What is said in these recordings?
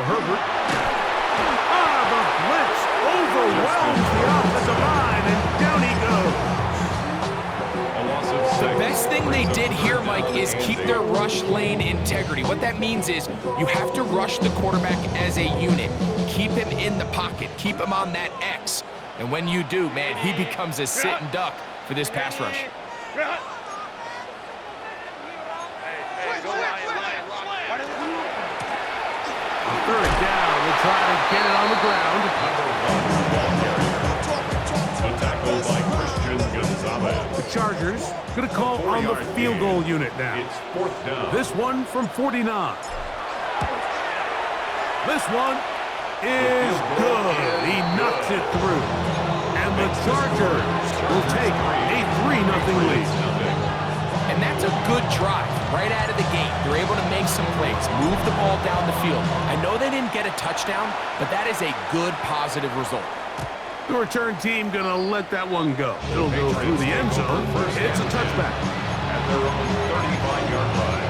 Herbert. The blitz overwhelms the offensive line, and down he goes. The best thing they did here, Mike, is keep their rush lane integrity. What that means is you have to rush the quarterback as a unit. Keep him in the pocket. Keep him on that X. And when you do, man, he becomes a sit and duck for this pass rush. Third down, we'll try to get it on the ground. The Chargers going to call on the field goal unit now. It's fourth down. This one from 49. This one is good. He knocks it through. And the Chargers will take a 3-0 lead. And that's a good drive right out of the gate. They're able to make some plays, move the ball down the field. I know they didn't get a touchdown, but that is a good, positive result. The return team going to let that one go. It'll go through the end zone. It's a touchback. At their own 35-yard line.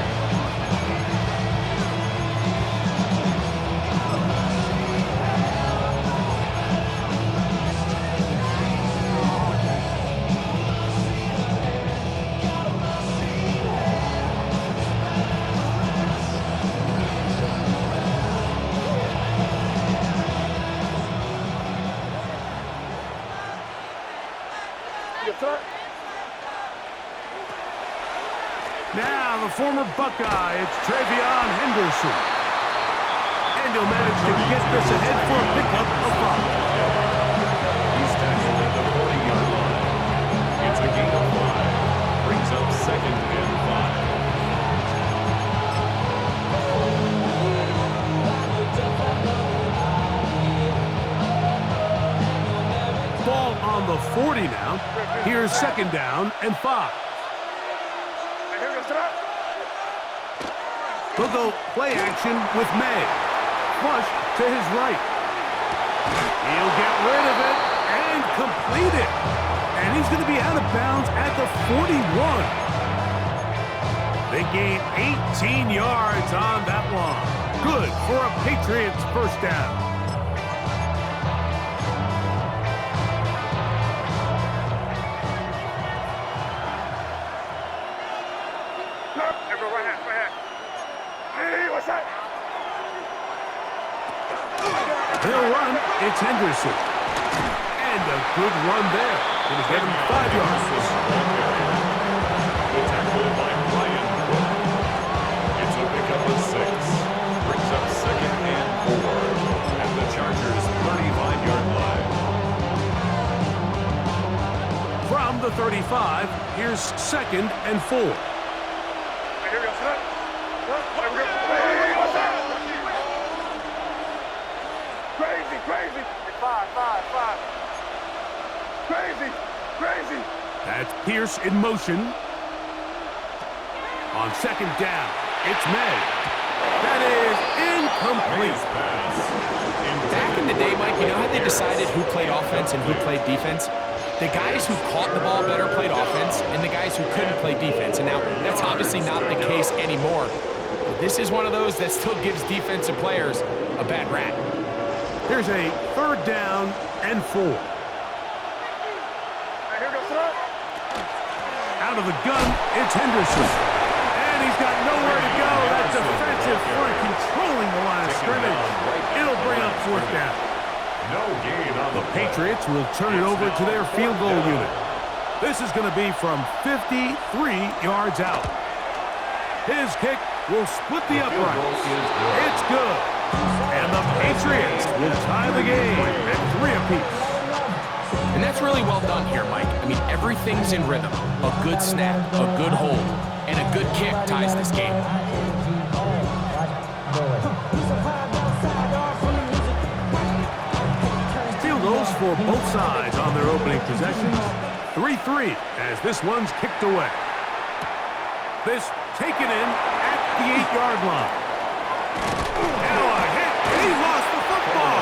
Now the former Buckeye, it's Travion Henderson. And he'll manage to get this ahead for a pickup of 5. He's tackled at the 40-yard line. It's a gain of 5. Brings up second and 5. Ball on the 40 now. Here's second down and 5. He'll go play action with May. Flush to his right. He'll get rid of it and complete it. And he's going to be out of bounds at the 41. They gain 18 yards on that one. Good for a Patriots first down. They'll run. It's Henderson. And a good run there. Going to get him 5 yards. Tackled by Ryan Cook. It's a pickup of 6. Brings up second and 4. At the Chargers' 35-yard line. From the 35, here's second and 4. Crazy. That's Pierce in motion. On second down, it's May. That is incomplete. Back in the day, Mike, you know how they decided who played offense and who played defense? The guys who caught the ball better played offense, and the guys who couldn't play defense. And now, that's obviously not the case anymore. But this is one of those that still gives defensive players a bad rap. Here's a third down and 4. Out of the gun, it's Henderson. And he's got nowhere to go. That defensive front controlling the line of scrimmage. It'll bring up fourth down. No gain on The Patriots will turn it over to their field goal unit. This is going to be from 53 yards out. His kick will split the uprights. It's good. And the Patriots will tie the game at 3 apiece. And that's really well done here, Mike. I mean, everything's in rhythm. A good snap, a good hold, and a good kick ties this game. Field goals for both sides on their opening possessions. 3-3 as this one's kicked away. This taken in at the 8-yard line. Now a hit, and he lost the football.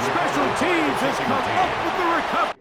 Special teams has come up with the recovery.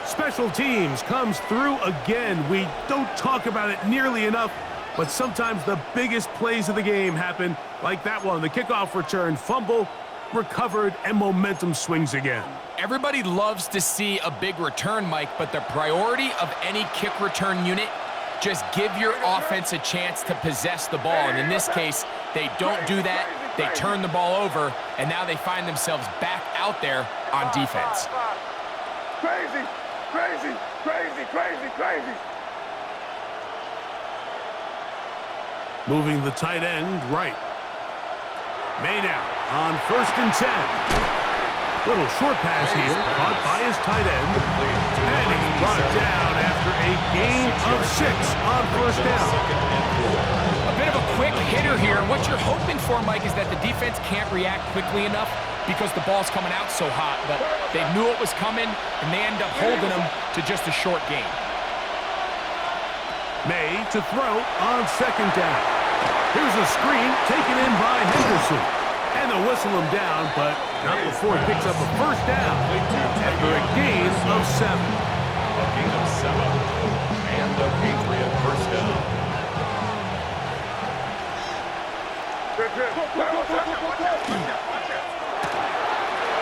Special teams comes through again. We don't talk about it nearly enough, but sometimes the biggest plays of the game happen like that one. The kickoff return, fumble, recovered, and momentum swings again. Everybody loves to see a big return, Mike, but the priority of any kick return unit, just give your offense a chance to possess the ball. And in this case, they don't do that. They turn the ball over, and now they find themselves back out there on defense. Crazy, crazy, crazy, crazy, crazy. Moving the tight end right. May now on 1st and 10. Little short pass here, caught by his tight end. And he's brought down after a gain of 6 on 1st down. A bit of a quick hitter here. And what you're hoping for, Mike, is that the defense can't react quickly enough because the ball's coming out so hot. But they knew it was coming, and they end up holding them to just a short gain. May to throw on 2nd down. Here's a screen taken in by Henderson. And they'll whistle him down, but not before he picks up a 1st down after a gain of 7. A gain of 7. And the Patriot 1st down.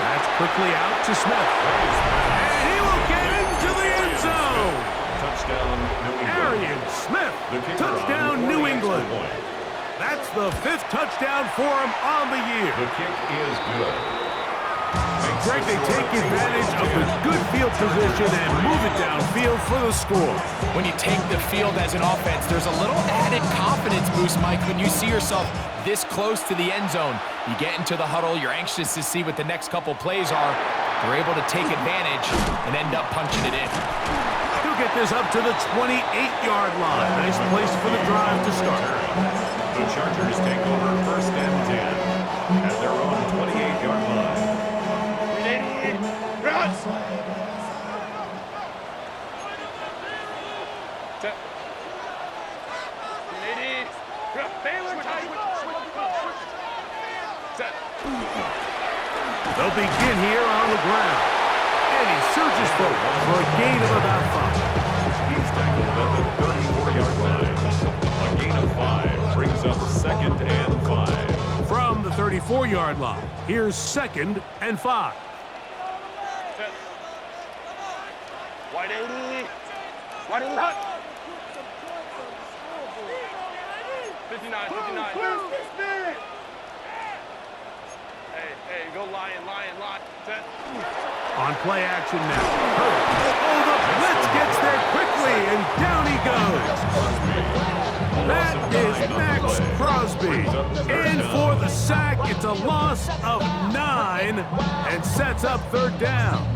That's quickly out to Smith. And he will get into the end zone. Touchdown, New England. Arian Smith, touchdown, New England. That's the 5th touchdown for him on the year. The kick is good. Greg, they take advantage of the good field position and move it downfield for the score. When you take the field as an offense, there's a little added confidence boost, Mike, when you see yourself this close to the end zone. You get into the huddle, you're anxious to see what the next couple plays are. They're able to take advantage and end up punching it in. He'll get this up to the 28-yard line. Nice place for the drive to start. The Chargers take over 1st and 10 at their own 28-yard line. They'll begin here on the ground. And he surges forward for a gain of about 5. He's tackled at the 34-yard line. A gain of 5 brings up 2nd and 5. From the 34-yard line, here's 2nd and 5. Wide 80. Wide 80. 59, 59. Hey, go lion. Set. On play action now. Oh, the blitz gets there quickly, and down he goes. That is Max Crosby. In for the sack. It's a loss of 9 and sets up 3rd down.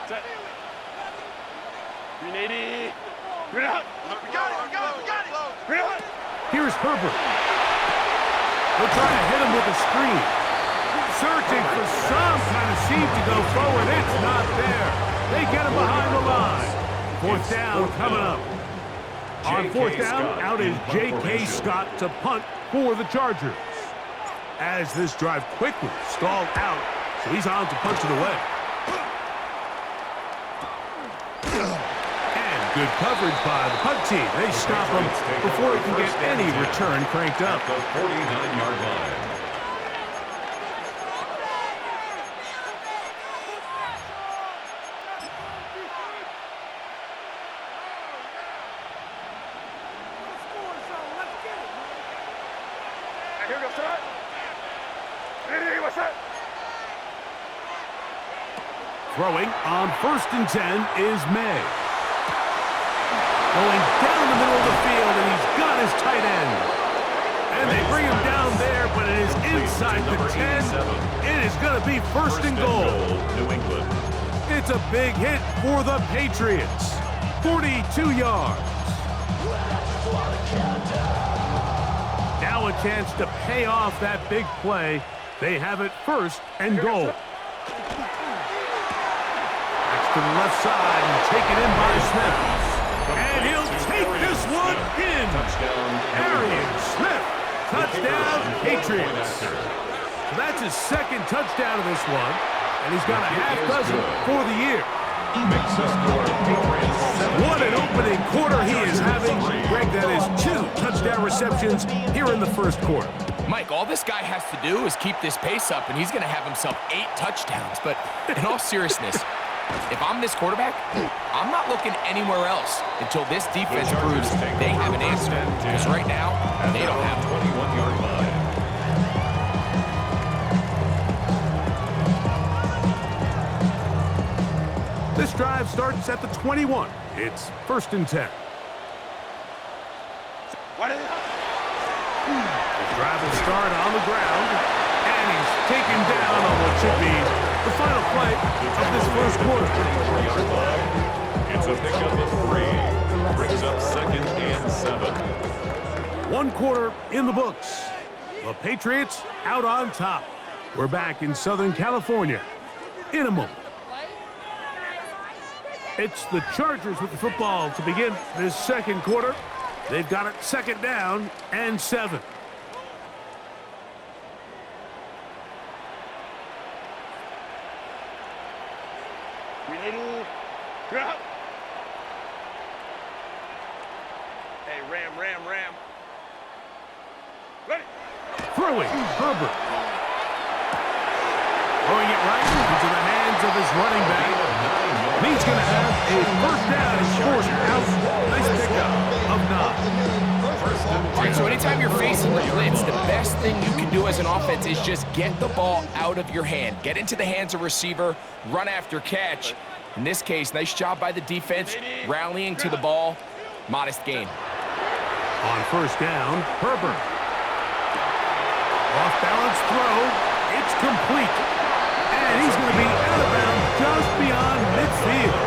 Set. 380. Green out. We got it. Green out. Here's Herbert. They'll try to hit him with a screen. Searching for some kind of seam to go forward. It's not there. They get him behind the line. 4th down coming up. On 4th down, out is J.K. Scott to punt for the Chargers. As this drive quickly stalled out, so he's on to punch it away. Good coverage by the punt team. They stop him before he can get any return cranked up. The 49-yard line. Here we go, son. Hey, what's that? Throwing on 1st and 10 is May. Going down the middle of the field, and he's got his tight end. And they bring him down there, but it is inside the 10. It is going to be 1st and goal. New England. It's a big hit for the Patriots. 42 yards. Now a chance to pay off that big play. They have it 1st and goal. That's to the left side and taken in by Smith. And he'll take this one in. Touchdown. Arian Smith Touchdown, Patriots. So that's his second touchdown of this one, and he's got a half dozen for the year. Makes the score Patriots 7. What an opening quarter he is having. Greg, that is 2 touchdown receptions here in the first quarter. Mike, all this guy has to do is keep this pace up, and he's going to have himself 8 touchdowns. But in all seriousness, if I'm this quarterback, I'm not looking anywhere else until this defense proves they have an answer. Because right now, they don't have one. 21-yard line. This drive starts at the 21. It's 1st and 10. The drive will start on the ground, and he's taken down on what should be the final play of this first quarter. 24-yard line. It's a pickup of 3. Brings up 2nd and 7. 1 quarter in the books. The Patriots out on top. We're back in Southern California in a moment. It's the Chargers with the football to begin this second quarter. They've got it 2nd down and 7. Hey, Ram. Ready? Throwing, Herbert. Throwing it right into the hands of his running back. He's going to have a 1st down and 4th out. Nice pickup of 9. All right, so anytime you're facing the blitz, the best thing you can do as an offense is just get the ball out of your hand. Get into the hands of receiver, run after catch. In this case, nice job by the defense, rallying to the ball. Modest gain. On 1st down, Herbert. Off-balance throw. It's complete. And he's going to be out of bounds just beyond midfield.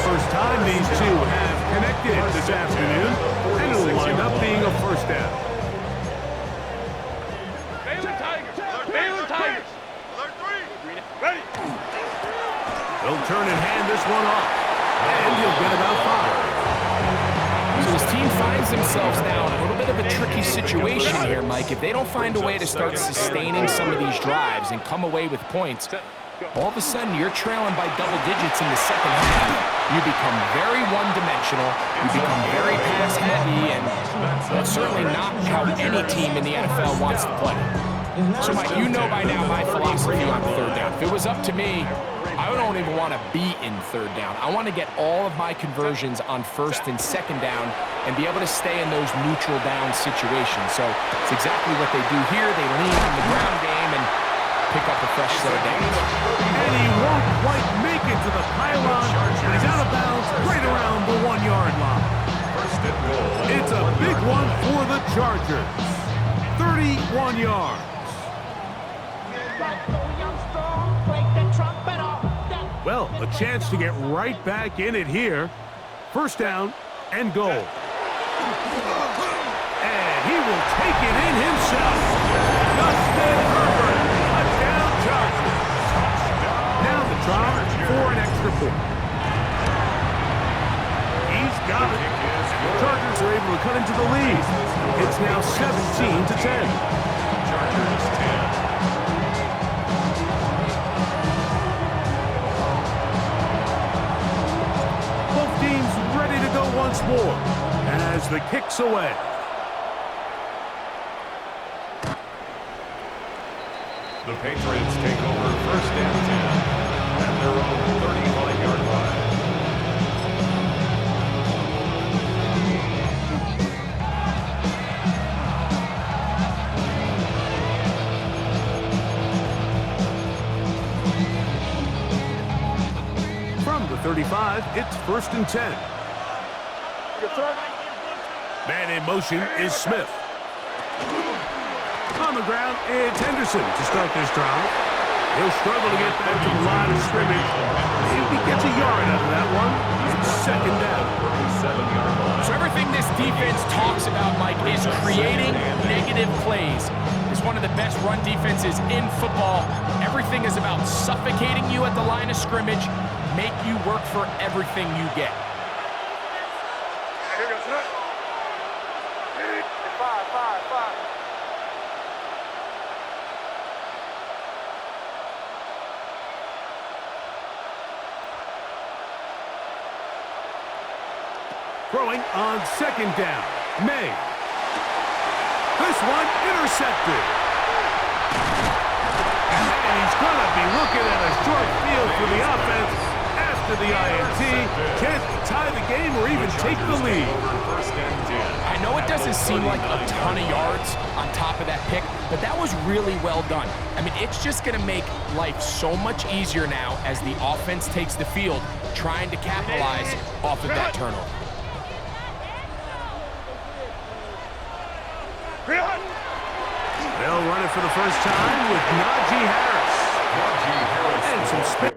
First time these two have connected this afternoon, and it'll wind up being a 1st down. Baylor Tigers. Alert 3. Ready? They'll turn and hand this one off, and he'll get about 5. So his team finds themselves now in a little bit of a tricky situation here, Mike. If they don't find a way to start sustaining some of these drives and come away with points, all of a sudden you're trailing by double digits in the second half. You become very one-dimensional. You become very pass-heavy, and that's certainly not how any team in the NFL wants to play. So, Mike, you know by now my philosophy on 3rd down. If it was up to me, I don't even want to be in 3rd down. I want to get all of my conversions on 1st and 2nd down and be able to stay in those neutral down situations. So it's exactly what they do here. They lean on the ground game and pick up a fresh set of downs. And he won't quite make it to the pylon, and he's out of bounds right around the 1-yard line. It's a big one for the Chargers. 31 yards. Well, a chance to get right back in it here. 1st down and goal. And he will take it in himself. Justin Herbert, touchdown Chargers. Now the try for an extra point. He's got it. The Chargers are able to cut into the lead. It's now 17-10. Chargers 10. Once more as the kick's away. The Patriots take over 1st and 10 at their own 35-yard line. From the 35, it's 1st and 10. Man in motion is Smith. On the ground, it's Henderson to start this drive. He'll struggle to get back to the line of scrimmage. If he gets a yard out of that one, it's 2nd down. So everything this defense talks about, Mike, is creating negative plays. It's one of the best run defenses in football. Everything is about suffocating you at the line of scrimmage, make you work for everything you get. Here goes. 5. Throwing on second down. May. This one intercepted. And he's going to be looking at a short field for the offense after the INT. Chance to tie the game or even take the lead. I know it doesn't seem like a ton of yards on top of that pick, but that was really well done. I mean, it's just going to make life so much easier now as the offense takes the field, trying to capitalize off of that turnover. They'll run it for the first time with Najee Harris. And some spin.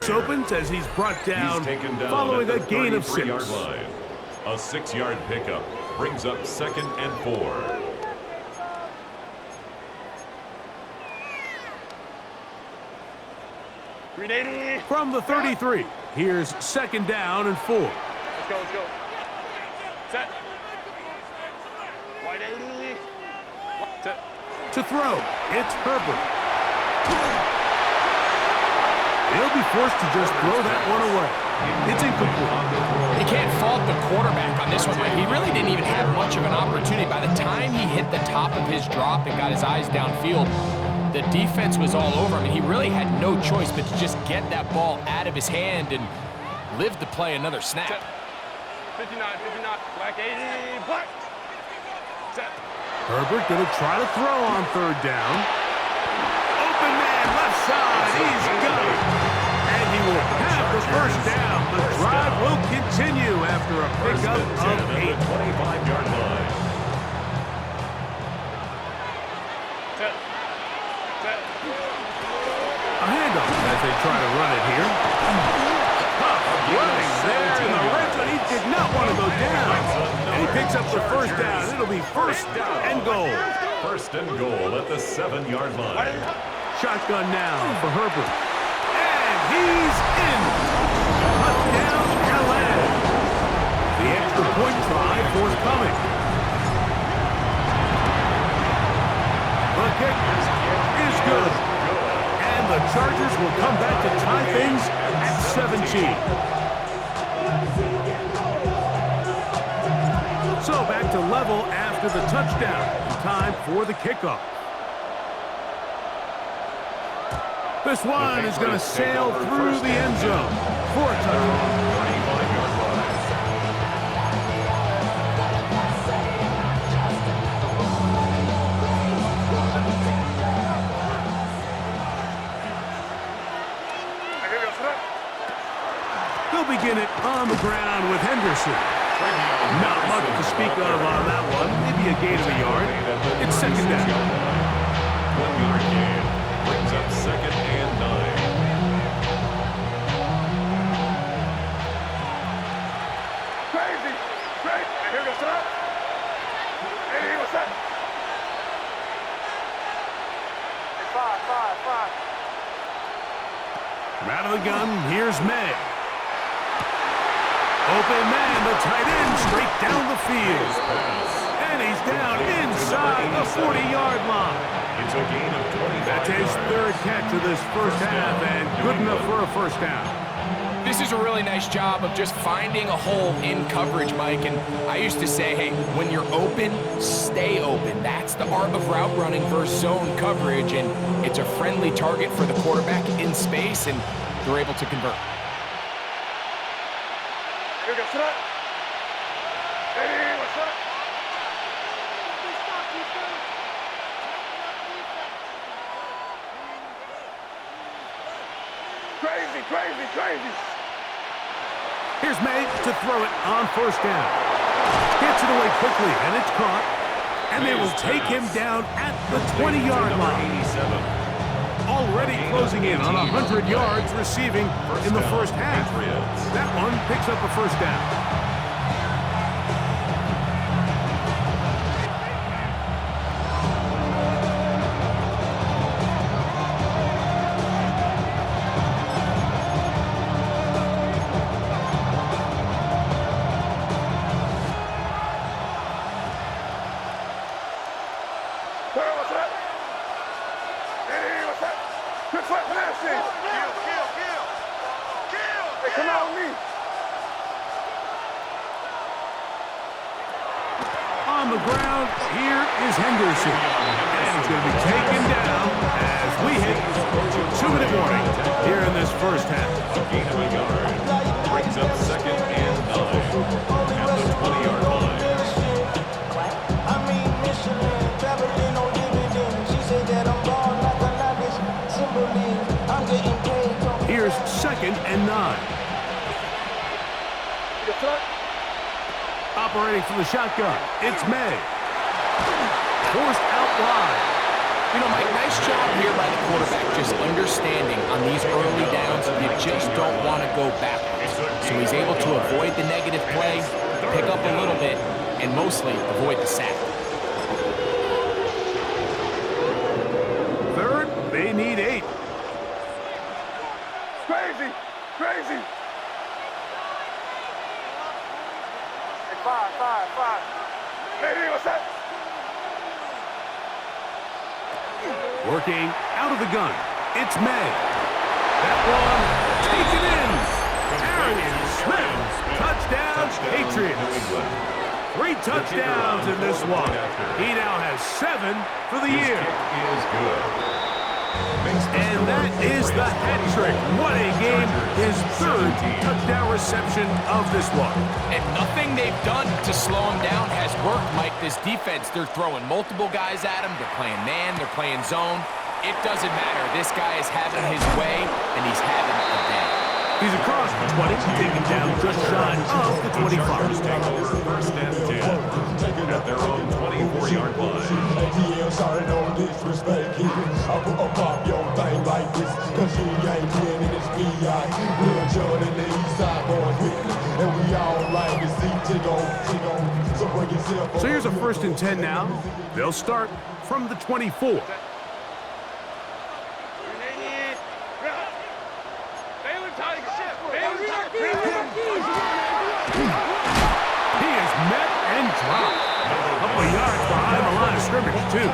Opens as he's brought down, following a gain of 6. Line. A 6-yard pickup brings up 2nd and 4. From the 33, here's 2nd down and 4. Let's go, let's go. Set. Wide 80. Set. To throw, it's Herbert. He'll be forced to just throw that one away. It's incomplete. You can't fault the quarterback on this one, Mike. He really didn't even have much of an opportunity. By the time he hit the top of his drop and got his eyes downfield, the defense was all over him, and he really had no choice but to just get that ball out of his hand and live to play another snap. Set. 59, black 80, black. Set. Herbert gonna try to throw on 3rd down. Open man, left side, he's got it. And he will have the first down. The drive will continue after a pickup of 8. 25-yard line. Set. Set. A handoff as they try to run it here. Tough running there in the red zone. He did not want to go down. And he picks up the first down. It'll be 1st and goal. 1st and goal at the 7-yard line. Shotgun now for Herbert. And he's in. Touchdown, LA. The extra point try forthcoming. The kick is good. And the Chargers will come back to tie things at 17. So back to level after the touchdown. Time for the kickoff. This one is going to sail through the end zone for a touchdown. 35-yard line. They'll begin it on the ground with Henderson. Not much to speak of on that one. Maybe a gain of a yard. It's 2nd down. 1-yard gain brings up 2nd and 9. Crazy. Great. And here goes up. Hey, what's that? 5. From out of the gun, here's May. Open man, the tight end, straight down the field. And he's down inside the 40-yard line. It's a gain of 25. That's his 3rd catch of this first half, and good enough for a 1st down. This is a really nice job of just finding a hole in coverage, Mike. And I used to say, hey, when you're open, stay open. That's the art of route running versus zone coverage, and it's a friendly target for the quarterback in space, and they're able to convert. Here goes up. Hey, what's up? Crazy. Here's May to throw it on 1st down. Gets it away quickly, and it's caught. And they will take him down at the 20-yard line. Already closing in on 100 yards receiving in the first half. That one picks up a 1st down. ground. Here is Henderson. And he's going to be taken down as we hit 2-minute warning here in this first half. A gain of a yard. Brings up second and 9 at the 20-yard line. Here's second and 9. Operating from the shotgun, it's May. Forced out wide. You know, Mike, nice job here by the quarterback, just understanding on these early downs, you just don't want to go backwards. So he's able to avoid the negative play, pick up a little bit, and mostly avoid the sack. Third, they need 8. Crazy! Crazy! Five. Hey, what's that? Working out of the gun, it's May. That one taken in. Arian Smith, touchdown, Patriots. 3 touchdowns in this one. He now has 7 for the year. Is good. And that is the hat trick. What a game. His 3rd touchdown reception of this one. And nothing they've done to slow him down has worked, Mike. This defense, they're throwing multiple guys at him. They're playing man. They're playing zone. It doesn't matter. This guy is having his way, and he's having a day. He's across the 20, taken down just shy of the 25. Take over first and 10 at their own 24-yard line. Sorry, no disrespect. I put a pop your thing like this, cause you ain't winning this B.I. Real Jordan, the east side boys with me, and we all like to see Chigo. So bring yourself. So here's a first and 10 now. They'll start from the 24. He is met and dropped. A couple of yards behind the line of scrimmage, too.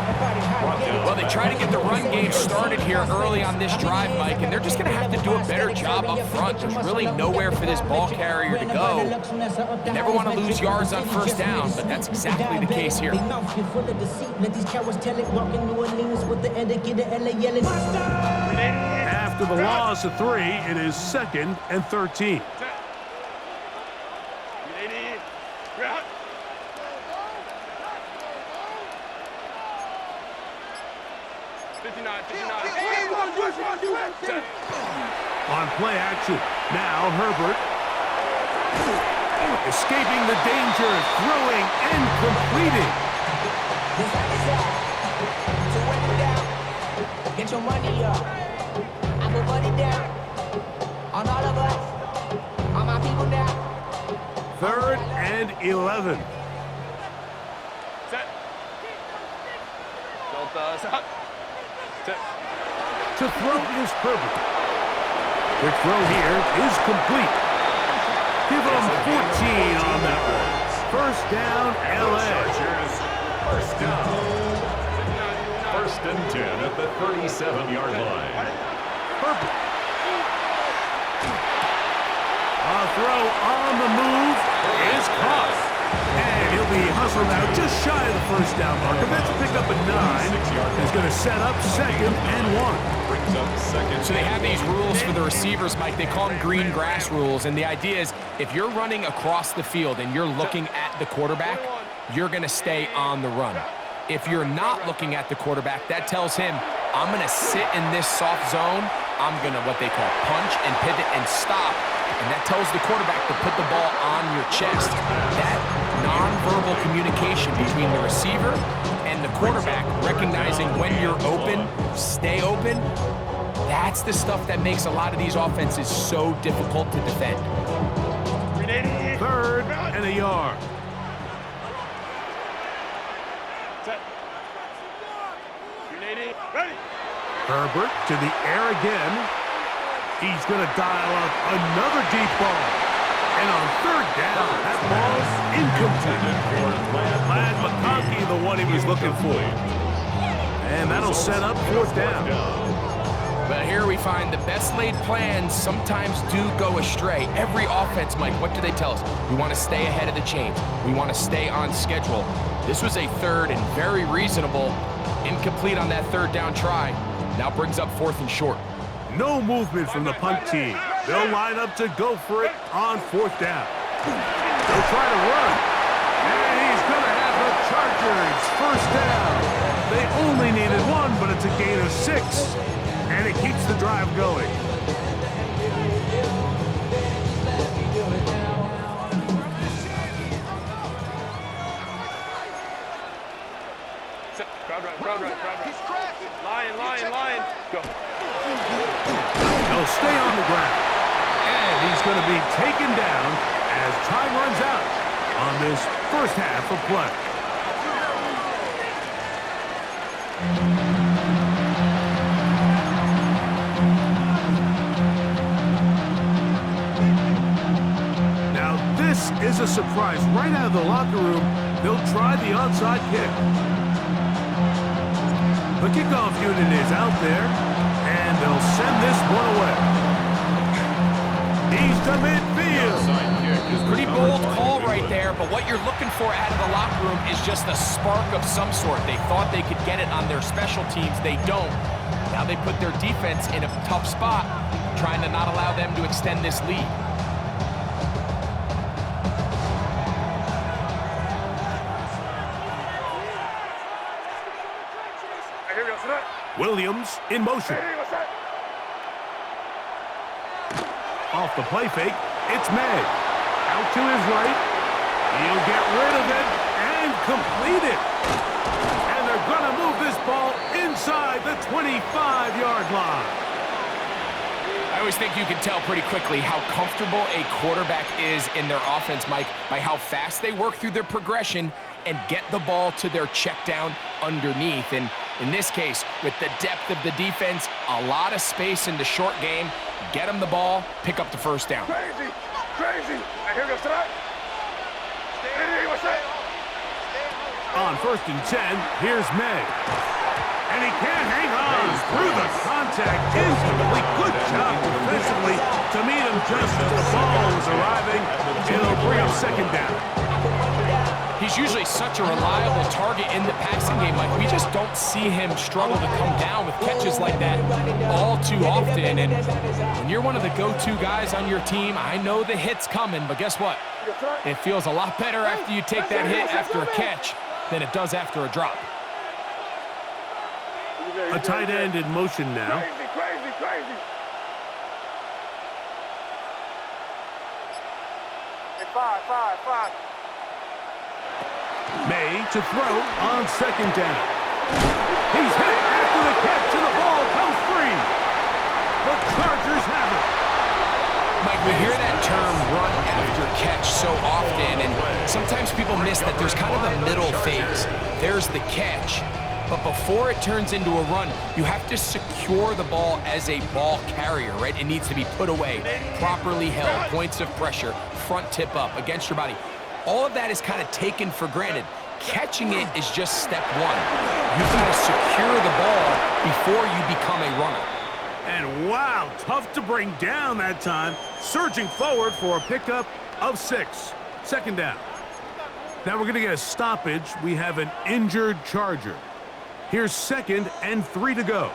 Well, they try to get the run game started here early on this drive, Mike, and they're just going to have to do a better job up front. There's really nowhere for this ball carrier to go. You never want to lose yards on first down, but that's exactly the case here. After the loss of 3, it is 2nd and 13. On play action, now Herbert. Escaping the danger, throwing and completing. Get your money up. I put money down on all of us, on my people now. 3rd and 11. Set. To throw is Herbert. Quick throw here is complete. Give them 14 on that one. First down, LA. First down. First and 10 at the 37-yard line. Herbert. A throw on the move is caught. And he'll be hustled out just shy of the first down marker. That's a pickup at 9. He's going to set up 2nd and 1. Brings up second. So they have these rules for the receivers, Mike. They call them green grass rules, and the idea is if you're running across the field and you're looking at the quarterback, you're going to stay on the run. If you're not looking at the quarterback, that tells him, I'm going to sit in this soft zone. I'm going to what they call punch and pivot and stop. And that tells the quarterback to put the ball on your chest. That nonverbal communication between the receiver and the quarterback, recognizing when you're open, stay open, that's the stuff that makes a lot of these offenses so difficult to defend. 3rd and a yard. Herbert to the air again. He's going to dial up another deep ball. And on 3rd down, that ball's incomplete. Lad McConkey, the one he was looking for. And that'll set up 4th down. But here we find the best laid plans sometimes do go astray. Every offense, Mike, what do they tell us? We want to stay ahead of the chains. We want to stay on schedule. This was a third and very reasonable. Incomplete on that third down try. Now brings up 4th and short. No movement from the punt team. They'll line up to go for it on 4th down. They'll try to run. And he's going to have the Chargers first down. They only needed 1, but it's a gain of 6. And it keeps the drive going. Crowd right. Lion. Go. He'll stay on the ground. And he's going to be taken down as time runs out on this first half of play. Now this is a surprise. Right out of the locker room, they'll try the onside kick. The kickoff unit is out there, and they'll send this one away. He's to midfield. Pretty bold call right there, but what you're looking for out of the locker room is just a spark of some sort. They thought they could get it on their special teams. They don't. Now they put their defense in a tough spot, trying to not allow them to extend this lead. Williams in motion. Off the play fake, it's May. Out to his right. He'll get rid of it and complete it. And they're going to move this ball inside the 25-yard line. I always think you can tell pretty quickly how comfortable a quarterback is in their offense, Mike, by how fast they work through their progression and get the ball to their check down underneath. And in this case, with the depth of the defense, a lot of space in the short game, get them the ball, pick up the first down. Crazy. And here goes tonight. On 1st and 10, here's May. And he can't hang on through the contact. Incomplete. Good job defensively to meet him just as the ball was arriving. It'll bring up 2nd down. He's usually such a reliable target in the passing game. Like, we just don't see him struggle to come down with catches like that all too often. And when you're one of the go-to guys on your team, I know the hit's coming, but guess what? It feels a lot better after you take that hit after a catch than it does after a drop. A tight end in motion now. Crazy. Hey, five. May to throw on 2nd down. He's hit after the catch, and the ball comes free. The Chargers have it. Mike, we hear that term run after catch so often, and sometimes people miss that there's kind of a middle phase. There's the catch, but before it turns into a run, you have to secure the ball as a ball carrier, right? It needs to be put away, properly held, points of pressure, front tip up against your body. All of that is kind of taken for granted. Catching it is just step one. You've got to secure the ball before you become a runner. And wow, tough to bring down that time. Surging forward for a pickup of 6. 2nd down. Now we're going to get a stoppage. We have an injured Charger. Here's 2nd and 3 to go.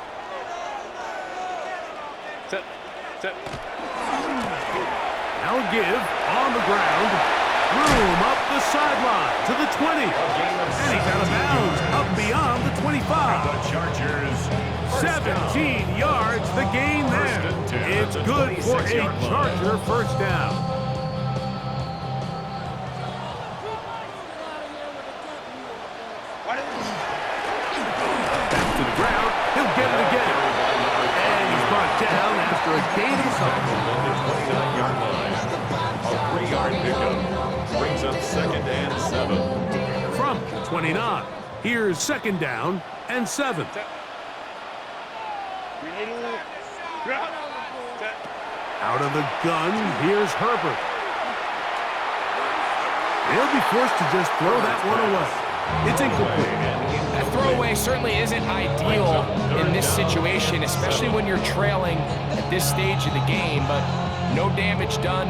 Set. Now a give on the ground. Room up the sideline to the 20. And he's out of bounds up beyond the 25. The Chargers. 17 yards, the gain there. It's good for a Charger first down. Back to the ground. He'll get it again. And he's brought down after a gain of something. 29-yard line. A 3-yard pickup. Brings up 2nd and 7. From the 29, here's 2nd down and 7. Out of the gun, here's Herbert. He'll be forced to just throw that one away. It's incomplete. That throw throwaway certainly isn't ideal in this situation, especially when you're trailing at this stage of the game, but no damage done.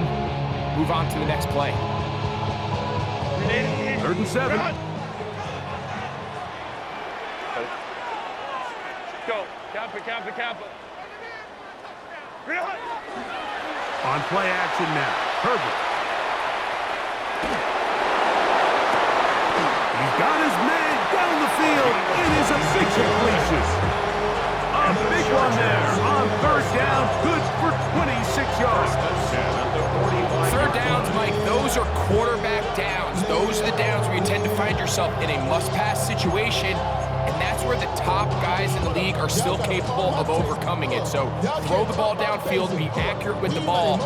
Move on to the next play. 3rd and 7. Go. Camp it. On play action now. Herbert. He's got his man down the field. It is a big completion. A big one there on 3rd down. Good for 26 yards. 3rd downs, Mike, those are quarterback downs. Those are the downs where you tend to find yourself in a must-pass situation, and that's where the top guys in the league are still capable of overcoming it. So throw the ball downfield, be accurate with the ball.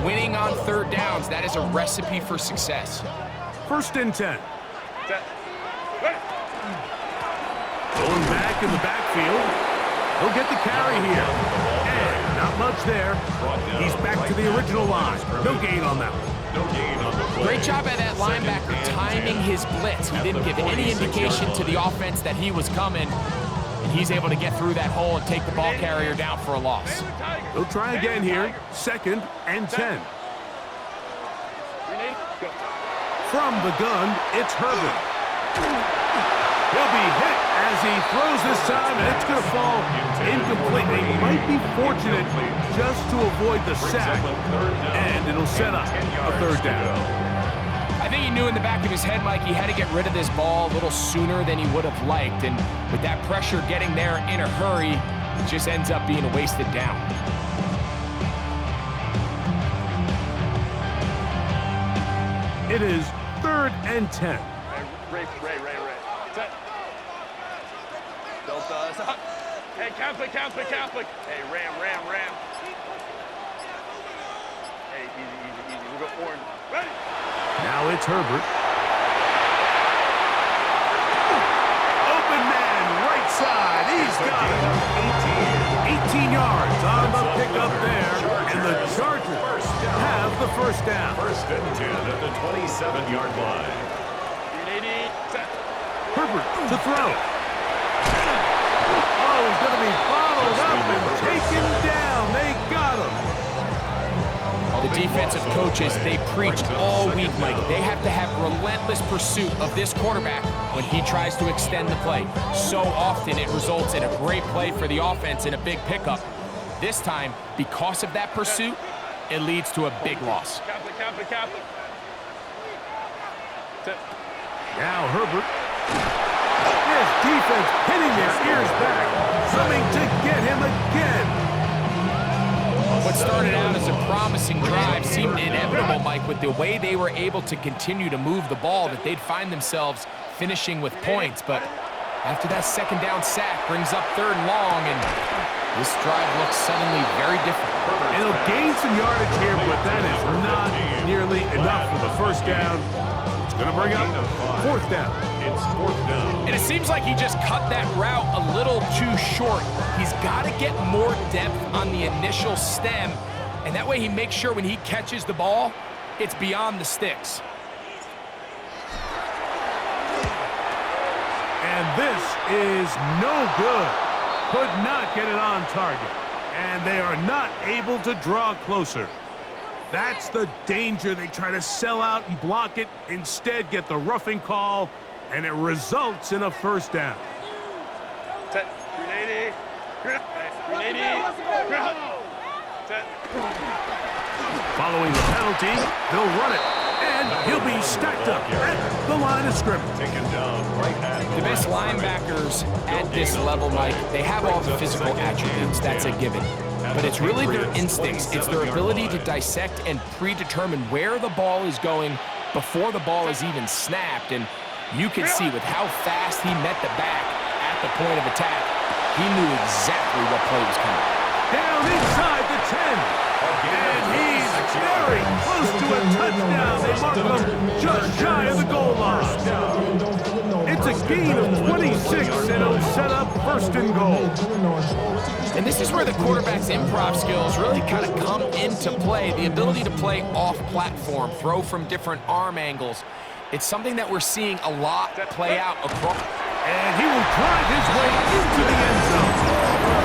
Winning on 3rd downs, that is a recipe for success. 1st and 10. Going back in the backfield. He'll get the carry here. And not much there. He's back to the original line. No gain on that one. Great job by that linebacker timing his blitz. He didn't give any indication to the offense that he was coming, and he's able to get through that hole and take the ball carrier down for a loss. He'll try again here. 2nd and 10. From the gun, it's Herbert. He'll be hit as he throws this time, and it's going to fall incomplete. He might be fortunate just to avoid the sack, and it'll set up a 3rd down. I think he knew in the back of his head, Mike, he had to get rid of this ball a little sooner than he would have liked, and with that pressure getting there in a hurry, it just ends up being a wasted down. It is 3rd and 10. Ray. Delta. Hey, Catholic. Hey, Ram. Hey, easy. We'll go orange. Ready? Now it's Herbert. Open man, right side. He's got it. 18 yards on the pickup there. And the Chargers have the 1st down. 1st and 10 at the 27-yard line. Herbert to throw. Oh, he's going to be bottled up and taken down. They got him. The defensive coaches, they preach all week, Mike. They have to have relentless pursuit of this quarterback when he tries to extend the play. So often it results in a great play for the offense and a big pickup. This time, because of that pursuit, it leads to a big loss. Catholic. Now Herbert. His defense pinning their ears back, coming to get him again. What started out as a promising drive seemed inevitable, Mike, with the way they were able to continue to move the ball, that they'd find themselves finishing with points. But after that 2nd down sack brings up 3rd and long, and this drive looks suddenly very different. And he'll gain some yardage here, but that is not nearly enough for the 1st down. It's going to bring up 4th down. It's 4th down. And it seems like he just cut that route a little too short. He's got to get more depth on the initial stem, and that way he makes sure when he catches the ball, it's beyond the sticks. And this is no good. Could not get it on target. And they are not able to draw closer. That's the danger. They try to sell out and block it. Instead, get the roughing call, and it results in a 1st down. Following the penalty, they'll run it, and he'll be stacked up at the line of scrimmage. Taken down right at The best linebackers at this level, Mike, they have all the physical attributes. That's a given. But it's really their instincts. It's their ability to dissect and predetermine where the ball is going before the ball is even snapped. And you can see with how fast he met the back at the point of attack, he knew exactly what play was coming. Down inside the 10. And he's very close to a touchdown. They mark him just shy of the goal line. It's a gain of 26, and it'll set up 1st and goal. And this is where the quarterback's improv skills really kind of come into play. The ability to play off-platform, throw from different arm angles. It's something that we're seeing a lot play out across. And he will drive his way into the end zone.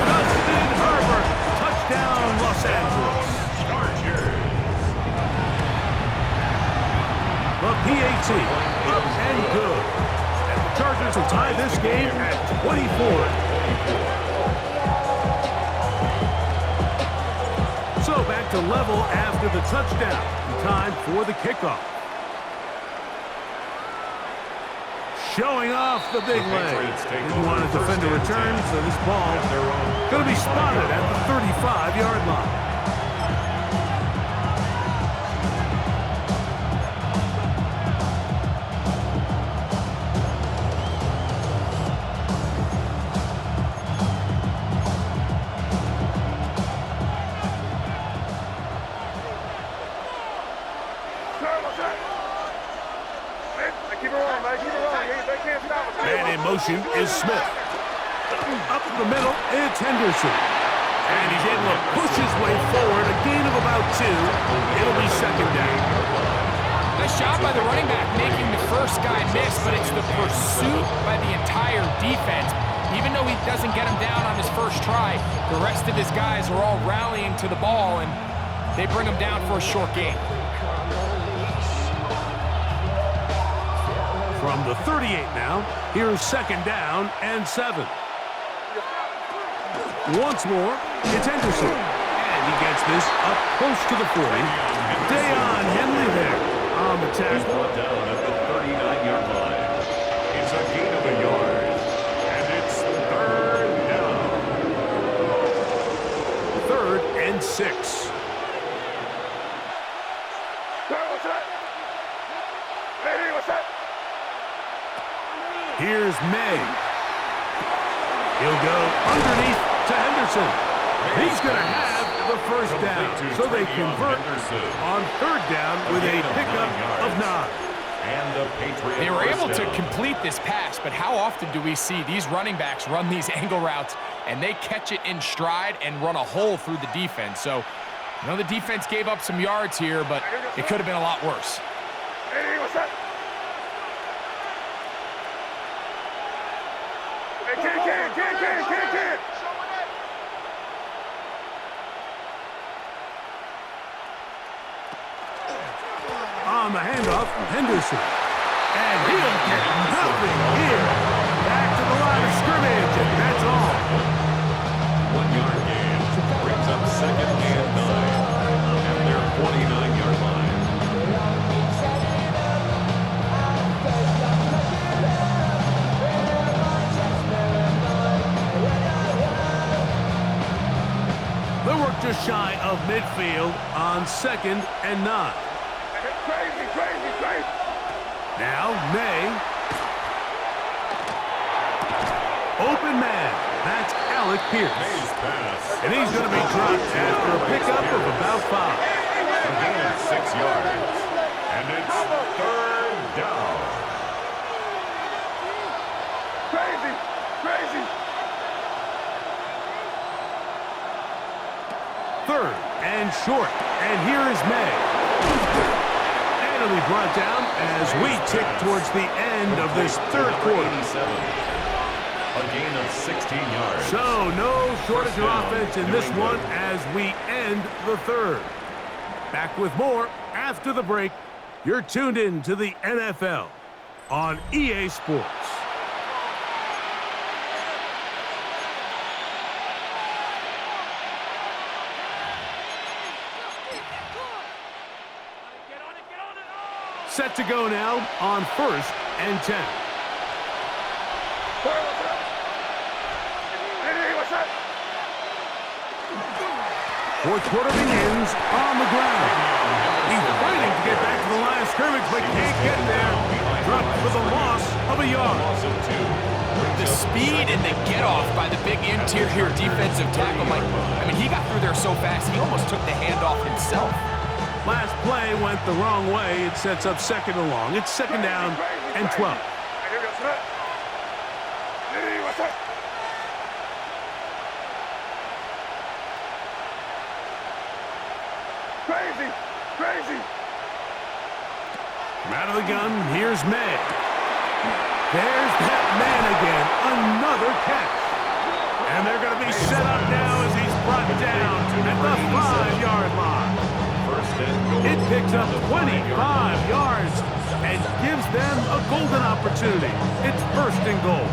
Justin Herbert, touchdown Los Angeles. Chargers. The PAT, up and good. And the Chargers will tie this game at 24. So back to level after the touchdown. Time for the kickoff. Showing off the big leg. Didn't want to defend a return, so this ball going to be spotted at the 35-yard line. Man in motion is Smith. Up the middle, it's Henderson. And he's able to push his way forward. A gain of about 2. It'll be second down. Nice job by the running back making the first guy miss, but it's the pursuit by the entire defense. Even though he doesn't get him down on his first try, the rest of his guys are all rallying to the ball, and they bring him down for a short gain. From the 38 now, here's second down and 7. Once more, it's Henderson. And he gets this up close to the 40. Deion Henley there on the tackle. He's brought down at the 39-yard line. It's a gain of a yard. And it's third down. 3rd and 6. Here's May. He'll go underneath to Henderson. He's going to have the first down. So they convert on 3rd down with a pickup of 9. They were able to complete this pass, but how often do we see these running backs run these angle routes and they catch it in stride and run a hole through the defense? So, I know the defense gave up some yards here, but it could have been a lot worse. On the handoff, Henderson. And he'll get nothing here. Back to the line of scrimmage, and that's all. 1-yard gain brings up second and 9 at their 49-yard line. They work just shy of midfield on 2nd and 9. Now, May. Open man. That's Alec Pierce. And he's going to be dropped after a pickup of about 5. A gain of 6 yards. And it's third down. Third and short. And here is May. And he'll be brought down as we tick towards the end of this 3rd quarter. A gain of 16 yards. So no shortage of offense in this one as we end the 3rd. Back with more after the break. You're tuned in to the NFL on EA Sports. Set to go now on 1st and 10. Fourth quarter begins on the ground. He's fighting to get back to the line of scrimmage, but can't get there. Dropped for the loss of a yard. The speed and the get-off by the big interior defensive tackle, Mike. I mean, he got through there so fast, he almost took the handoff himself. Last play went the wrong way. It sets up 2nd and long. It's 2nd down and 12. From out of the gun, here's May. There's that man again. Another catch. And they're going to be set up now as he's brought down at the 5-yard line. It picks up 25 yards and gives them a golden opportunity. It's first and goal.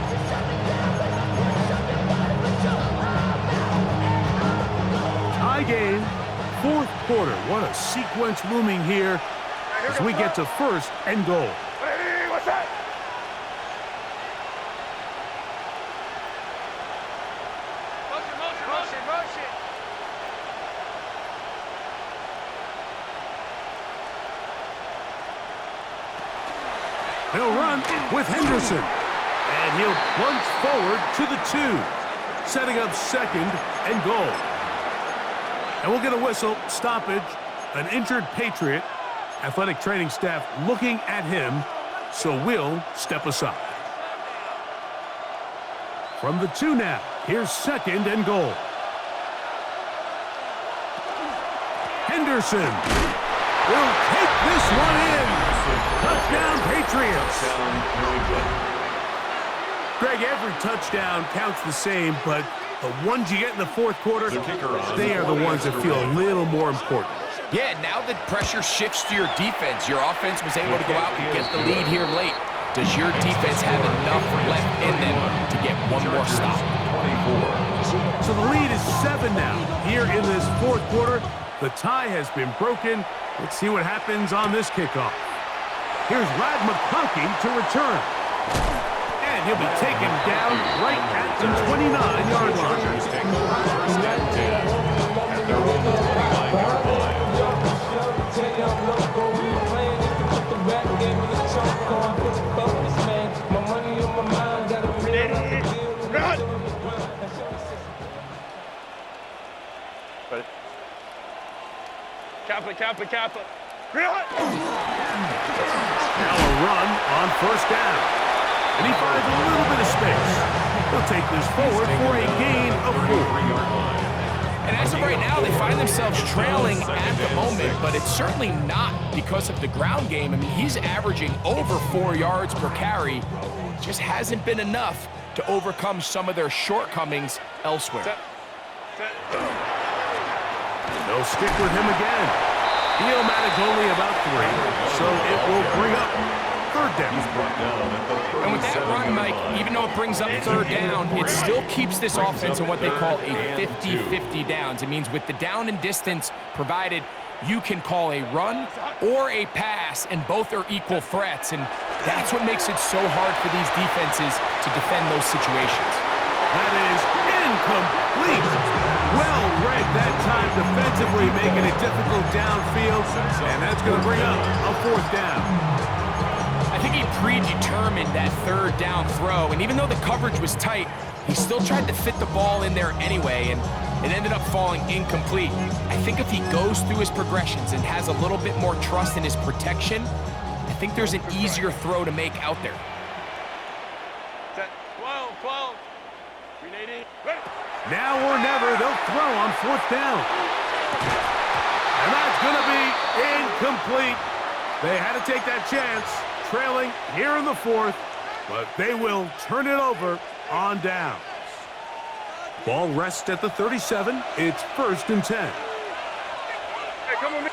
Tie game, fourth quarter. What a sequence looming here as we get to first and goal. Hey, what's that? Motion. He'll run with Henderson. And he'll plunge forward to the 2, setting up second and goal. And we'll get a whistle, stoppage, an injured Patriot. Athletic training staff looking at him, so we'll step aside. From the 2 now, here's second and goal. Henderson will take this one in. Touchdown, Patriots. Greg, every touchdown counts the same, but the ones you get in the fourth quarter, they are the ones that feel a little more important. Yeah, now that pressure shifts to your defense, your offense was able to go out and get the lead here late. Does your defense have enough left in them to get one more stop? So the lead is 7 now. Here in this fourth quarter, the tie has been broken. Let's see what happens on this kickoff. Here's Rad McConkey to return. And he'll be taken down right at the 29-yard Kappa. Now a run on first down. And he finds a little bit of space. He'll take this forward for a gain of 4. And as of right now, they find themselves trailing at the moment, but it's certainly not because of the ground game. I mean, he's averaging over 4 yards per carry. Just hasn't been enough to overcome some of their shortcomings elsewhere. They'll stick with him again. He'll manage only about 3, so it will bring up third down. And with that run, Mike, even though it brings up third down, it still keeps this offense in what they call a 50-50 downs. It means with the down and distance provided, you can call a run or a pass, and both are equal threats. And that's what makes it so hard for these defenses to defend those situations. That is incomplete. Well read that time defensively, making it difficult downfield, and that's going to bring up a fourth down. I think he predetermined that third down throw, and even though the coverage was tight, he still tried to fit the ball in there anyway, and it ended up falling incomplete. I think if he goes through his progressions and has a little bit more trust in his protection, I think there's an easier throw to make out there. 12. 380. Now or never, they'll throw on fourth down. And that's going to be incomplete. They had to take that chance, trailing here in the fourth, but they will turn it over on downs. Ball rests at the 37. It's first and 10. Hey, come on, man.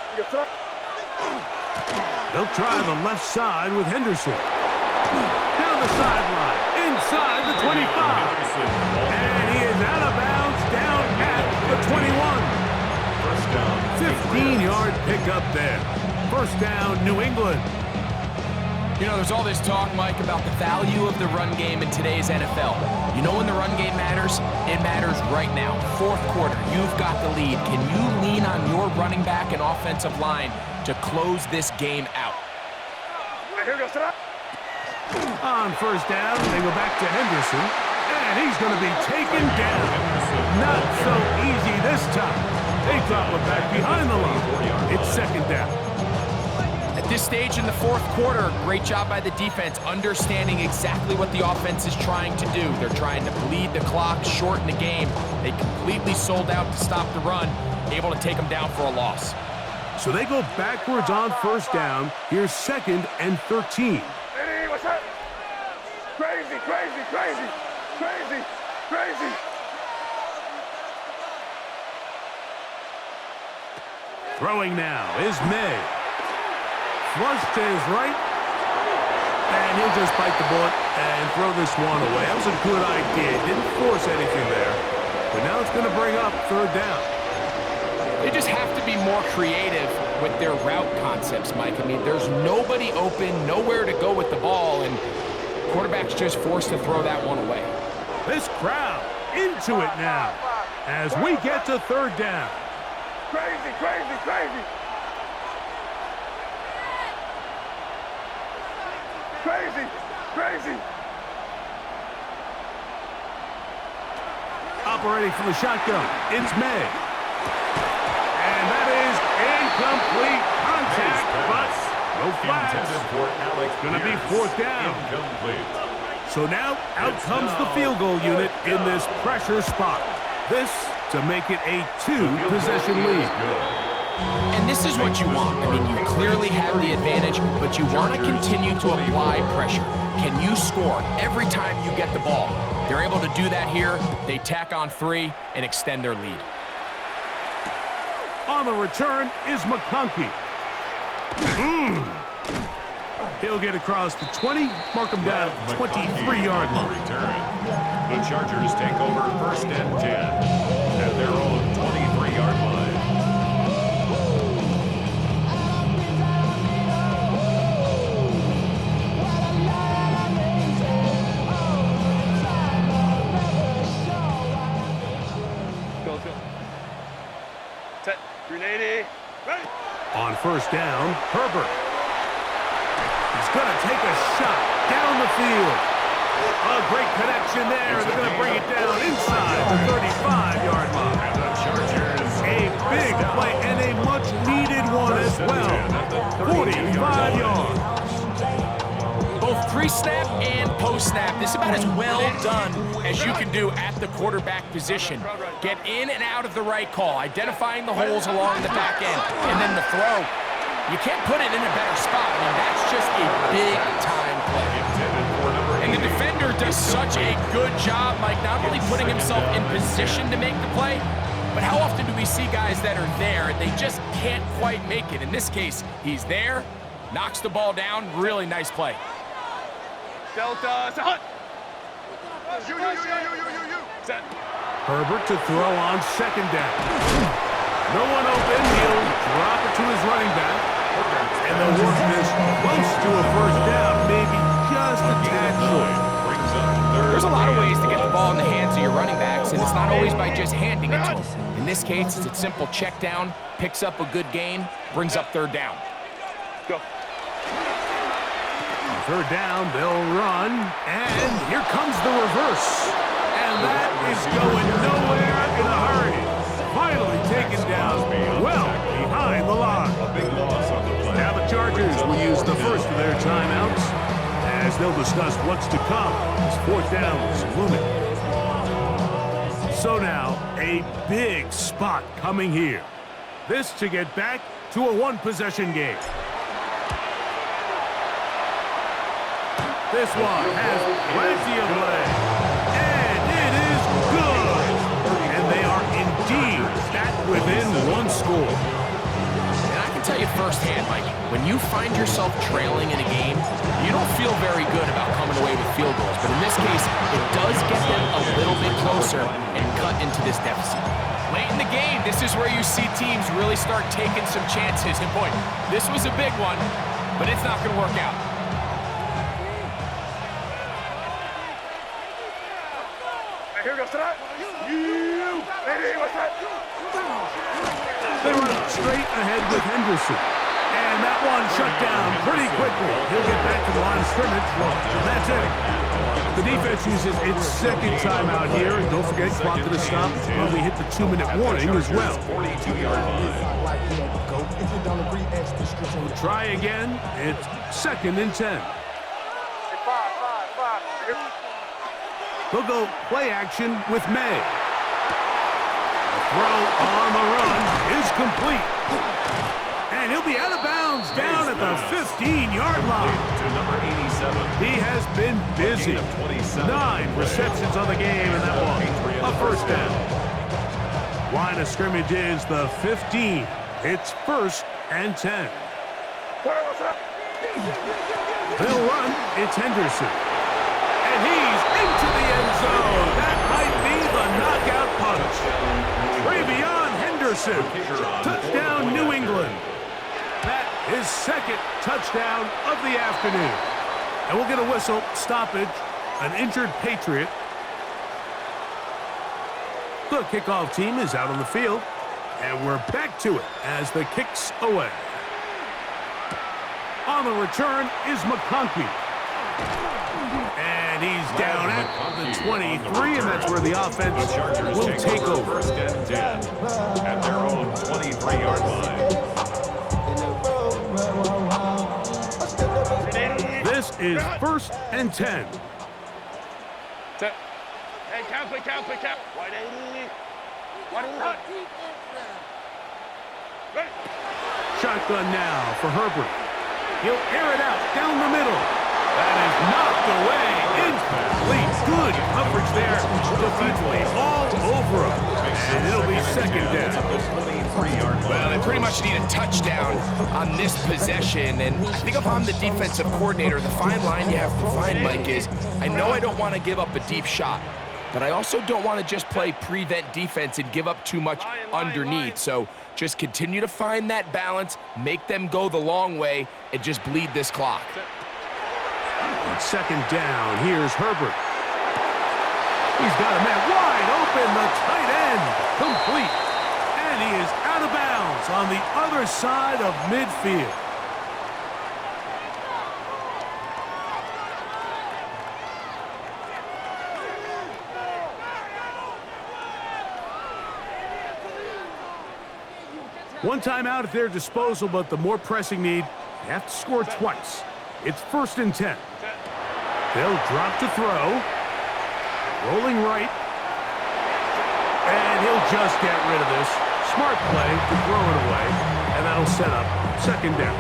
They'll try the left side with Henderson. Down the sideline, inside the 25. And he is out of bounds down at the 21. 15-yard pickup there. First down, New England. You know, there's all this talk, Mike, about the value of the run game in today's NFL. You know when the run game matters? It matters right now. Fourth quarter, you've got the lead. Can you lean on your running back and offensive line to close this game out? On first down, they go back to Henderson, and he's going to be taken down. Not so easy this time. They drop him back behind the line. It's second down. At this stage in the fourth quarter, great job by the defense, understanding exactly what the offense is trying to do. They're trying to bleed the clock, shorten the game. They completely sold out to stop the run, able to take them down for a loss. So they go backwards on first down. Here's second and 13. Hey, what's up? crazy, crazy, crazy, crazy. Throwing now is May. Flush to his right. And he'll just bite the bullet and throw this one away. That was a good idea. Didn't force anything there. But now it's going to bring up third down. They just have to be more creative with their route concepts, Mike. I mean, there's nobody open, nowhere to go with the ball, and quarterback's just forced to throw that one away. This crowd into it now as we get to third down. Crazy, crazy, crazy. Crazy, crazy. Operating from the shotgun, it's May. And that is incomplete contact, but no flags. Going to be fourth down. Incomplete. So now out comes the field goal unit in this pressure spot. This to make it a two-possession lead. And this is what you want. I mean, you clearly have the advantage, but you want to continue to apply pressure. Can you score every time you get the ball? They're able to do that here. They tack on 3 and extend their lead. On the return is McConkey. He'll get across the 20, mark him down at the 23-yard line. The Chargers take over first and 10 at their own 23-yard line. Go. Set. 380. Ready. On first down, Herbert. He's going to take a shot down the field. A great connection there. They're going to bring it down inside the 35-yard line. And the Chargers. A big play and a much-needed one as well. 45 yards. Both pre-snap and post-snap, this is about as well done as you can do at the quarterback position. Get in and out of the right call, identifying the holes along the back end, and then the throw. You can't put it in a better spot. I mean, that's just a big-time play. And the defender does such a good job, Mike, not only putting himself in position to make the play, but how often do we see guys that are there and they just can't quite make it? In this case, he's there, knocks the ball down, really nice play. Delta, set. You. Set. Herbert to throw on second down. No one open. He'll drop it to his running back. And they'll work this close to a first down, maybe just a tad short. There's a lot of ways to get the ball in the hands of your running backs, and it's not always by just handing it to them. In this case, it's a simple check down, picks up a good gain, brings up third down. Go. Third down, they'll run, and here comes the reverse. And that is going nowhere in a hurry. Finally taken down well behind the line. A big loss on the play. Now the Chargers will use the first of their timeouts as they'll discuss what's to come as fourth down is looming. So now, a big spot coming here. This to get back to a one-possession game. This one has plenty of leg, and it is good. And they are indeed back within one score. And I can tell you firsthand, Mike, when you find yourself trailing in a game, you don't feel very good about coming away with field goals. But in this case, it does get them a little bit closer and cut into this deficit. Late in the game, this is where you see teams really start taking some chances. And boy, this was a big one, but it's not going to work out. Here goes to that. You. Ready, what's that? They run straight ahead with Henderson. And that one shut down pretty quickly. He'll get back to the line of scrimmage. And that's it. The defense uses its second timeout here. And don't forget, clock to the stop when we hit the 2-minute warning as well. 42-yard line. We'll try again. It's 2nd and 10. Five. They'll go play action with May. The throw on the run is complete. And he'll be out of bounds down at the 15-yard line. To number 87. He has been busy. 9 receptions on the game, and that one, a first down. Line of scrimmage is the 15. It's 1st and 10. They'll run. It's Henderson. And he's into the end zone. That might be the knockout punch. Travion Henderson. Touchdown, New England. That is 2nd touchdown of the afternoon. And we'll get a whistle, stoppage, an injured Patriot. The kickoff team is out on the field, and we're back to it as the kick's away. On the return is McConkey. And he's down at the 23, and that's where the offense will take over. 1st and 10 at their own 23-yard line. This is 1st and 10. Hey, count. 180. 180. Shotgun now for Herbert. He'll air it out down the middle. That is knocked away. Incomplete. Good coverage there defensively. All over him. And it'll be 2nd down. Well, they pretty much need a touchdown on this possession. And I think if I'm the defensive coordinator, the fine line you have to find, Mike, is I know I don't want to give up a deep shot, but I also don't want to just play prevent defense and give up too much underneath. So just continue to find that balance, make them go the long way, and just bleed this clock. 2nd down. Here's Herbert. He's got a man wide open. The tight end complete. And he is out of bounds on the other side of midfield. One timeout at their disposal, but the more pressing need, they have to score twice. It's 1st and 10. They'll drop to throw. Rolling right. And he'll just get rid of this. Smart play to throw it away. And that'll set up 2nd down.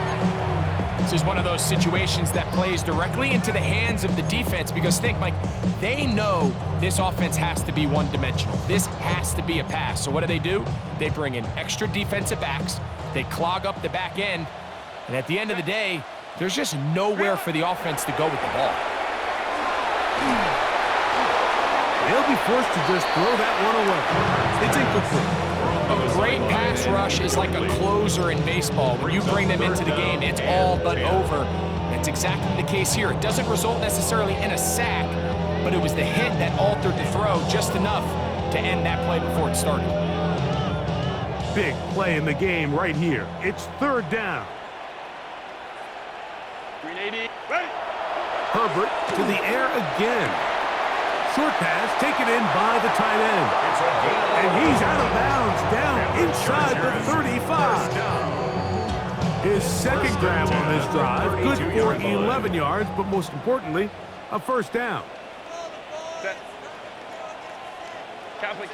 This is one of those situations that plays directly into the hands of the defense because think, Mike, they know this offense has to be one-dimensional. This has to be a pass. So what do? They bring in extra defensive backs. They clog up the back end. And at the end of the day, there's just nowhere for the offense to go with the ball. They'll be forced to just throw that one away. It's incomplete. A great pass rush is like a closer in baseball. When you bring them into the game, it's all but over. That's exactly the case here. It doesn't result necessarily in a sack, but it was the hit that altered the throw just enough to end that play before it started. Big play in the game right here. It's 3rd down. 380. Herbert to the air again. Short pass taken in by the tight end. And he's out of bounds down inside the 35. His 2nd grab on this drive. Good for 11 yards, but most importantly, a 1st down. Kappa.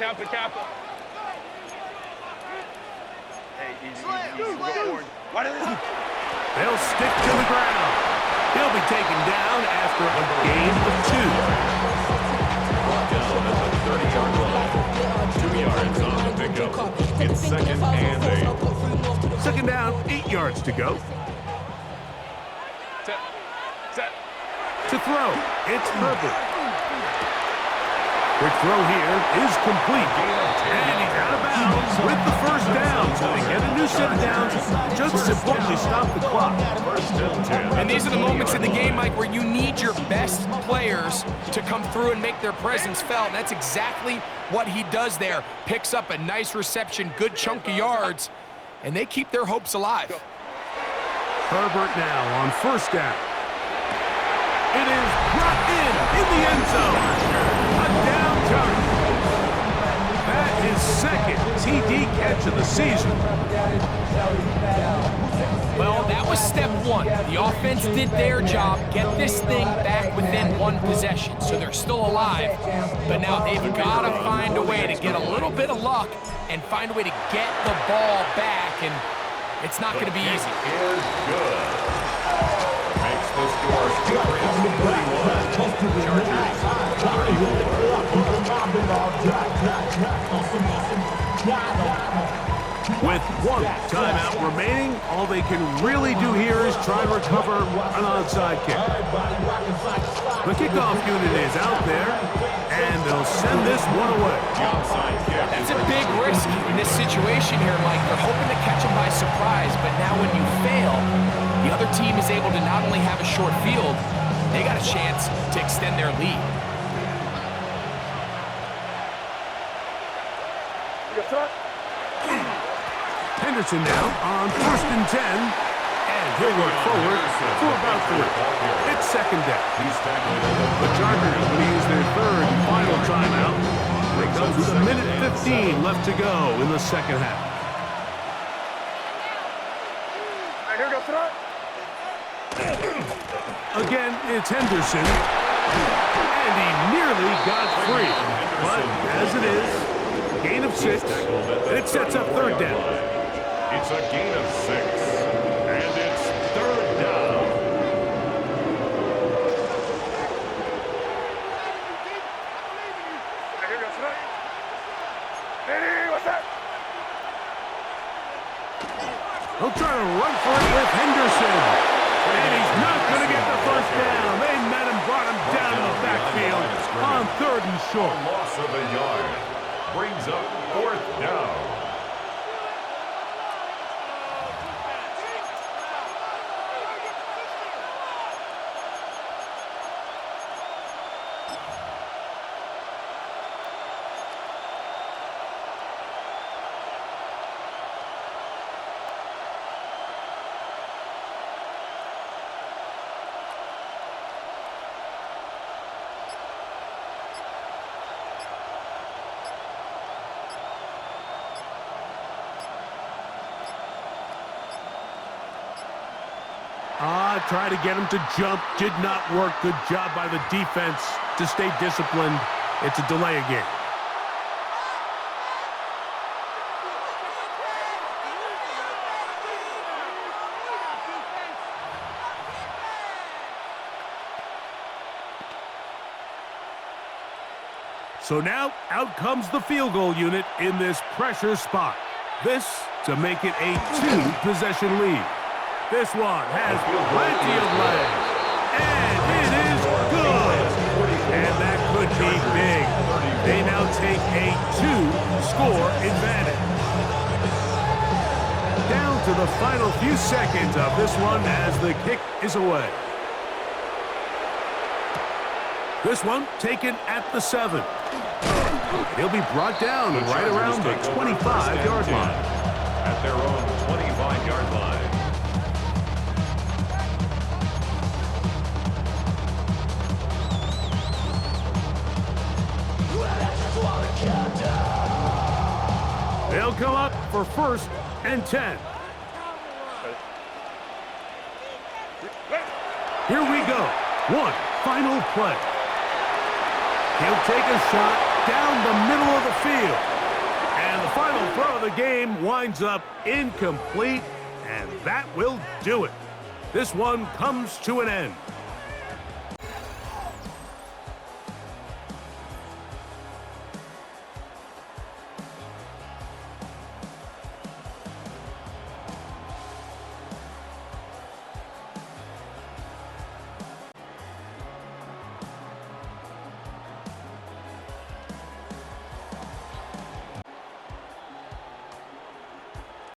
Hey, easy. They'll stick to the ground. He'll be taken down after a gain of 2. Down at the 30-yard line. 2 yards on the pickup. It's 2nd and 8. 2nd down, 8 yards to go. Set. To throw, it's Herbert. Quick throw here is complete. And he's out of bounds with the 1st down. So they get a new set of downs. Just as importantly, stop the clock. And these are the moments in the game, Mike, where you need your best players to come through and make their presence felt. And that's exactly what he does there. Picks up a nice reception, good chunk of yards, and they keep their hopes alive. Herbert now on 1st down. It is brought in the end zone. A down turn. That is 2nd TD catch of the season. Well, that was step 1. The offense did their job, get this thing back within 1 possession, so they're still alive. But now they've got to find a way to get a little bit of luck and find a way to get the ball back, and it's not going to be easy. Is good. Makes the score Patriots 31, Chargers 34. With one timeout remaining, all they can really do here is try and recover an onside kick. The kickoff unit is out there, and they'll send this one away. That's a big risk in this situation here, Mike. They're hoping to catch them by surprise, but now when you fail, the other team is able to not only have a short field, they got a chance to extend their lead. Henderson now on 1st and 10, and he'll work forward for about 3. It's second down. The Chargers will use their third and final timeout. It comes with 1:15 left to go in the second half. Again, it's Henderson, and he nearly got free. But as it is, gain of 6, and it sets up third down. It's a gain of 6, and it's third down. He'll try to run for it with Henderson. And he's not going to get the first down. They met him, brought him down in the backfield on 3rd and short. A loss of a yard brings up 4th down. Tried to get him to jump. Did not work. Good job by the defense to stay disciplined. It's a delay again. So now, out comes the field goal unit in this pressure spot. This to make it a 2-possession lead. This one has plenty of leg, and it is good. And that could be big. They now take a 2-score advantage. Down to the final few seconds of this one as the kick is away. This one taken at the 7. He'll be brought down right around the 25-yard line. At their own 25-yard line. They'll come up for 1st and 10. Here we go. One final play. He'll take a shot down the middle of the field. And the final throw of the game winds up incomplete, and that will do it. This one comes to an end.